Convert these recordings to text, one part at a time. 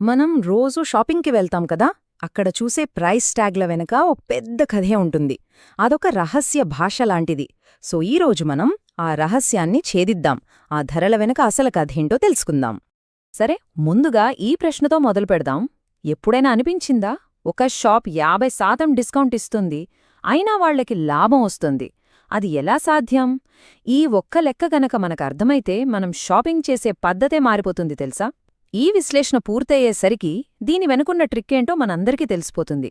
మనం రోజు షాపింగ్కి వెళ్తాం కదా, అక్కడ చూసే ప్రైస్ ట్యాగ్ల వెనక ఓ పెద్ద కథే ఉంటుంది. అదొక రహస్య భాష లాంటిది. సో ఈరోజు మనం ఆ రహస్యాన్ని ఛేదిద్దాం, ఆ ధరల వెనక అసలు కథేంటో తెలుసుకుందాం. సరే, ముందుగా ఈ ప్రశ్నతో మొదలుపెడదాం. ఎప్పుడైనా అనిపించిందా, ఒక షాప్ 50% డిస్కౌంట్ ఇస్తుంది, అయినా వాళ్లకి లాభం వస్తుంది? అది ఎలా సాధ్యం? ఈ ఒక్క లెక్క గనక మనకర్థమైతే మనం షాపింగ్ చేసే పద్ధతే మారిపోతుంది తెలుసా? ఈ విశ్లేషణ పూర్తయ్యేసరికి దీని వెనుకున్న ట్రిక్కేంటో మనందరికీ తెలిసిపోతుంది.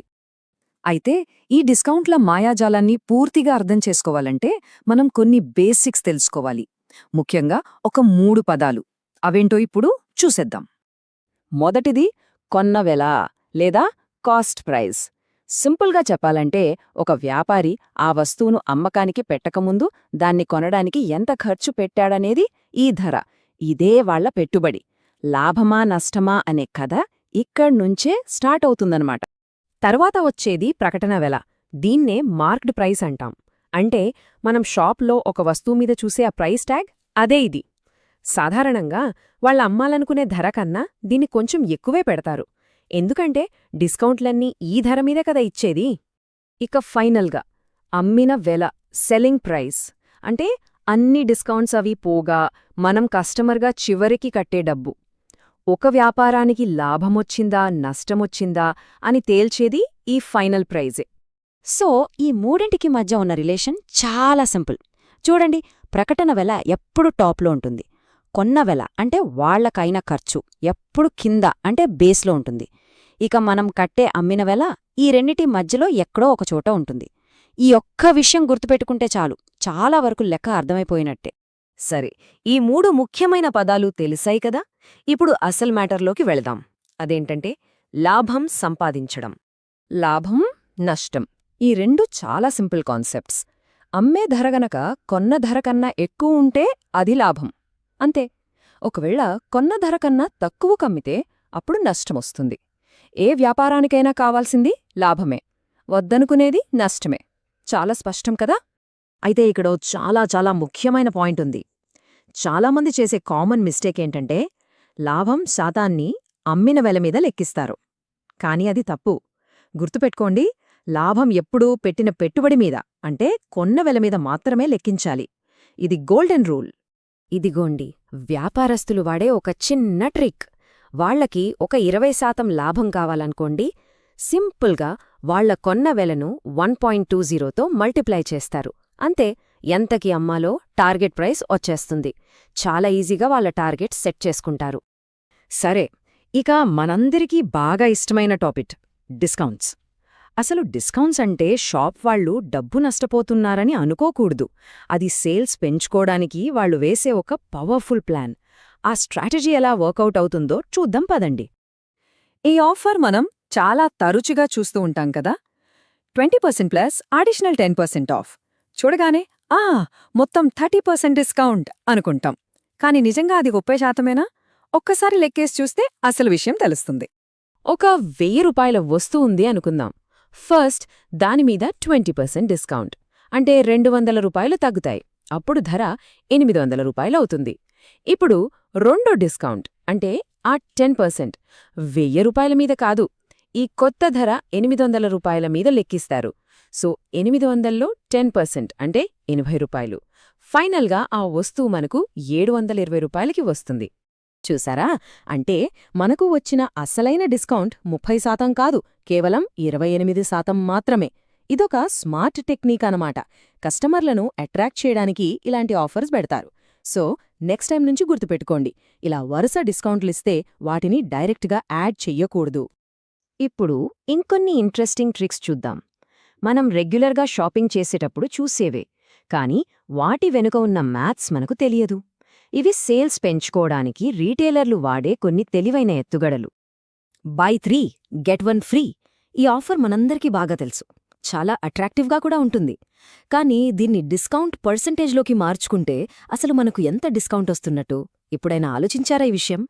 అయితే ఈ డిస్కౌంట్ల మాయాజాలాన్ని పూర్తిగా అర్థం చేసుకోవాలంటే మనం కొన్ని బేసిక్స్ తెలుసుకోవాలి. ముఖ్యంగా ఒక 3 పదాలు. అవేంటో ఇప్పుడు చూసేద్దాం. మొదటిది కొన్న వెల లేదా కాస్ట్ ప్రైస్. సింపుల్గా చెప్పాలంటే, ఒక వ్యాపారి ఆ వస్తువును అమ్మకానికి పెట్టకముందు దాన్ని కొనడానికి ఎంత ఖర్చు పెట్టాడనేది ఈ ధర. ఇదే వాళ్ల పెట్టుబడి. లాభమా నష్టమా అనే కథ ఇక్కడ్నుంచే స్టార్ట్ అవుతుందన్నమాట. తర్వాత వచ్చేది ప్రకటన వెల. దీన్నే మార్క్డ్ ప్రైస్ అంటాం. అంటే మనం షాప్లో ఒక వస్తువు మీద చూసే ఆ ప్రైస్ ట్యాగ్, అదే ఇది. సాధారణంగా వాళ్ళ అమ్మాలనుకునే ధర కన్నా దీన్ని కొంచెం ఎక్కువే పెడతారు. ఎందుకంటే డిస్కౌంట్లన్నీ ఈ ధర మీదే కదా ఇచ్చేది. ఇక ఫైనల్గా అమ్మిన వెల, సెల్లింగ్ ప్రైస్. అంటే అన్ని డిస్కౌంట్స్ అవి పోగా మనం కస్టమర్గా చివరికి కట్టే డబ్బు. ఒక వ్యాపారానికి లాభమొచ్చిందా నష్టమొచ్చిందా అని తేల్చేది ఈ ఫైనల్ ప్రైజే. సో ఈ మూడింటికి మధ్య ఉన్న రిలేషన్ చాలా సింపుల్. చూడండి, ప్రకటన వెల ఎప్పుడు టాప్లో ఉంటుంది. కొన్న వెల అంటే వాళ్లకైన ఖర్చు ఎప్పుడు కింద అంటే బేస్లో ఉంటుంది. ఇక మనం కట్టే అమ్మిన వెల ఈ రెండిటి మధ్యలో ఎక్కడో ఒకచోట ఉంటుంది. ఈ ఒక్క విషయం గుర్తుపెట్టుకుంటే చాలు, చాలా వరకు లెక్క అర్థమైపోయినట్టే. సరే, ఈ 3 ముఖ్యమైన పదాలు తెలిసాయి కదా. ఇప్పుడు అసలు మ్యాటర్లోకి వెళదాం. అదేంటంటే లాభం సంపాదించడం. లాభం, నష్టం, ఈ రెండు చాలా సింపుల్ కాన్సెప్ట్స్. అమ్మే ధర గనక కొన్న ధర కన్నా ఎక్కువ ఉంటే అది లాభం, అంతే. ఒకవేళ కొన్న ధర కన్నా తక్కువ కమ్మితే అప్పుడు నష్టమొస్తుంది. ఏ వ్యాపారానికైనా కావాల్సింది లాభమే, వద్దనుకునేది నష్టమే. చాలా స్పష్టం కదా. అయితే ఇక్కడ చాలా చాలా ముఖ్యమైన పాయింట్ ఉంది. చాలామంది చేసే కామన్ మిస్టేక్ ఏంటంటే, లాభం శాతాన్ని అమ్మిన వెల మీద లెక్కిస్తారు. కాని అది తప్పు. గుర్తుపెట్టుకోండి, లాభం ఎప్పుడూ పెట్టిన పెట్టుబడి మీద, అంటే కొన్న వెల మీద మాత్రమే లెక్కించాలి. ఇది గోల్డెన్ రూల్. ఇదిగోండి వ్యాపారస్తులు వాడే ఒక చిన్న ట్రిక్. వాళ్లకి ఒక 20% లాభం కావాలనుకోండి, సింపుల్గా వాళ్ల కొన్న వెలను 1.20తో మల్టిప్లై చేస్తారు. అంతే, ఎంతకి అమ్మాలో టార్గెట్ ప్రైస్ వచ్చేస్తుంది. చాలా ఈజీగా వాళ్ల టార్గెట్ సెట్ చేసుకుంటారు. సరే, ఇక మనందరికీ బాగా ఇష్టమైన టాపిక్ డిస్కౌంట్స్. అసలు డిస్కౌంట్స్ అంటే షాప్ వాళ్లు డబ్బు నష్టపోతున్నారని అనుకోకూడదు. అది సేల్స్ పెంచుకోవడానికి వాళ్లు వేసే ఒక పవర్ఫుల్ ప్లాన్. ఆ స్ట్రాటజీ ఎలా వర్కౌట్ అవుతుందో చూద్దాం పదండి. ఈ ఆఫర్ మనం చాలా తరచుగా చూస్తూ ఉంటాం కదా. 20% ప్లస్ అడిషనల్ 10% ఆఫ్. చూడగానే మొత్తం 30% డిస్కౌంట్ అనుకుంటాం. కాని నిజంగా అది 30%మేనా? ఒక్కసారి లెక్కేసి చూస్తే అసలు విషయం తెలుస్తుంది. ఒక 1000 రూపాయల వస్తువు ఉంది అనుకుందాం. ఫస్ట్ దానిమీద 20% డిస్కౌంట్ అంటే 200 రూపాయలు తగ్గుతాయి. అప్పుడు ధర 800 రూపాయలవుతుంది. ఇప్పుడు రెండో డిస్కౌంట్ అంటే ఆ 10% 1000 రూపాయల మీద కాదు, ఈ కొత్త ధర 800 రూపాయల మీద లెక్కిస్తారు. సో 800లో 10% అంటే 80 రూపాయలు. ఫైనల్గా ఆ వస్తువు మనకు 720 రూపాయలకి వస్తుంది. చూసారా? అంటే మనకు వచ్చిన అసలైన డిస్కౌంట్ 30% కాదు, కేవలం 28% మాత్రమే. ఇదొక స్మార్ట్ టెక్నిక్ అనమాట. కస్టమర్లను అట్రాక్ట్ చేయడానికి ఇలాంటి ఆఫర్స్ పెడతారు. సో నెక్స్ట్ టైం నుంచి గుర్తుపెట్టుకోండి, ఇలా వరుస డిస్కౌంట్లిస్తే వాటిని డైరెక్ట్గా యాడ్ చెయ్యకూడదు. ఇప్పుడు ఇంకొన్ని ఇంట్రెస్టింగ్ ట్రిక్స్ చూద్దాం. మనం రెగ్యులర్గా షాపింగ్ చేసేటప్పుడు చూసేవే, కానీ వాటి వెనుక ఉన్న మ్యాథ్స్ మనకు తెలియదు. ఇవి సేల్స్ పెంచుకోవడానికి రీటైలర్లు వాడే కొన్ని తెలివైన ఎత్తుగడలు. Buy 3 get 1 free. ఈ ఆఫర్ మనందరికీ బాగా తెలుసు, చాలా అట్రాక్టివ్గా కూడా ఉంటుంది. కానీ దీన్ని డిస్కౌంట్ పర్సెంటేజ్లోకి మార్చుకుంటే అసలు మనకు ఎంత డిస్కౌంట్ వస్తున్నట్టు ఎప్పుడైనా ఆలోచించారా ఈ విషయం?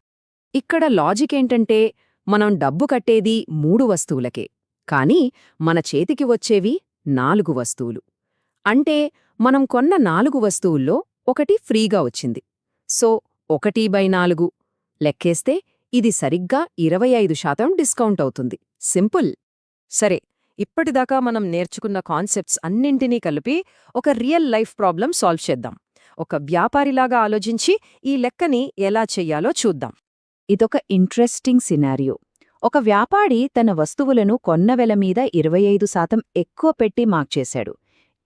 ఇక్కడ లాజిక్ ఏంటంటే, మనం డబ్బు కట్టేది 3 వస్తువులకే, కానీ మన చేతికి వచ్చేవి 4 వస్తువులు. అంటే మనం కొన్న 4 వస్తువుల్లో ఒకటి ఫ్రీగా వచ్చింది. సో 1/4 లెక్కేస్తే ఇది సరిగ్గా 25% డిస్కౌంట్ అవుతుంది. సింపుల్. సరే, ఇప్పటిదాకా మనం నేర్చుకున్న కాన్సెప్ట్స్ అన్నింటినీ కలిపి ఒక రియల్ లైఫ్ ప్రాబ్లం సాల్వ్ చేద్దాం. ఒక వ్యాపారిలాగా ఆలోచించి ఈ లెక్కని ఎలా చెయ్యాలో చూద్దాం. ఇదొక ఇంట్రెస్టింగ్ సినారియో. ఒక వ్యాపారి తన వస్తువులను కొన్న వెల మీద 25% ఎక్కువ పెట్టి మార్చేశాడు.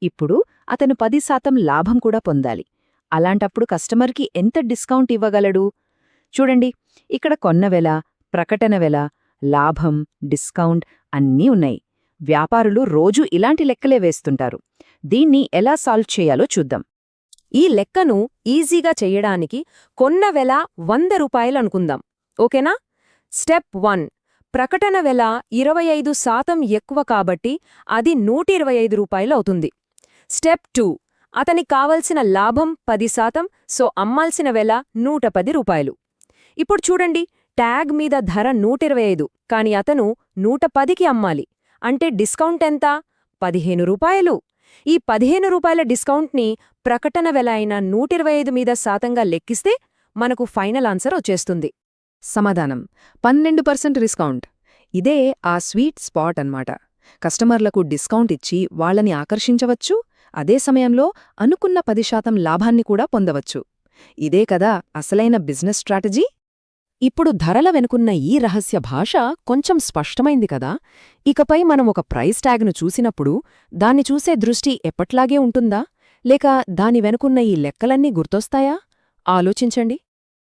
ఇప్పుడు అతను 10% లాభం కూడా పొందాలి. అలాంటప్పుడు కస్టమర్కి ఎంత డిస్కౌంట్ ఇవ్వగలడు? చూడండి, ఇక్కడ కొన్న వెల, ప్రకటన వెల, లాభం, డిస్కౌంట్ అన్నీ ఉన్నాయి. వ్యాపారులు రోజూ ఇలాంటి లెక్కలే వేస్తుంటారు. దీన్ని ఎలా సాల్వ్ చేయాలో చూద్దాం. ఈ లెక్కను ఈజీగా చెయ్యడానికి కొన్న వెల 100 రూపాయలు అనుకుందాం. ఓకేనా? స్టెప్ 1, ప్రకటన వెల 25% ఎక్కువ కాబట్టి అది 125 రూపాయలు అవుతుంది. స్టెప్ 2, అతనికి కావలసిన లాభం 10%, సో అమ్మాల్సిన వెల 110 రూపాయలు. ఇప్పుడు చూడండి, ట్యాగ్ మీద ధర 125, కాని అతను 110కి అమ్మాలి. అంటే డిస్కౌంట్ ఎంత? 15 రూపాయలు. ఈ 15 రూపాయల డిస్కౌంట్ని ప్రకటన వెల అయిన 125 మీద శాతంగా లెక్కిస్తే మనకు ఫైనల్ ఆన్సర్ వచ్చేస్తుంది. సమాధానం 12% డిస్కౌంట్. ఇదే ఆ స్వీట్ స్పాట్ అన్నమాట. కస్టమర్లకు డిస్కౌంట్ ఇచ్చి వాళ్ళని ఆకర్షించవచ్చు, అదే సమయంలో అనుకున్న 10% లాభాన్ని కూడా పొందవచ్చు. ఇదే కదా అసలైన బిజినెస్ స్ట్రాటజీ. ఇప్పుడు ధరల వెనుకున్న ఈ రహస్య భాష కొంచెం స్పష్టమైంది కదా. ఇకపై మనం ఒక ప్రైస్ ట్యాగ్ను చూసినప్పుడు దాన్ని చూసే దృష్టి ఎప్పట్లాగే ఉంటుందా, లేక దాని వెనుకున్న ఈ లెక్కలన్నీ గుర్తొస్తాయా? ఆలోచించండి.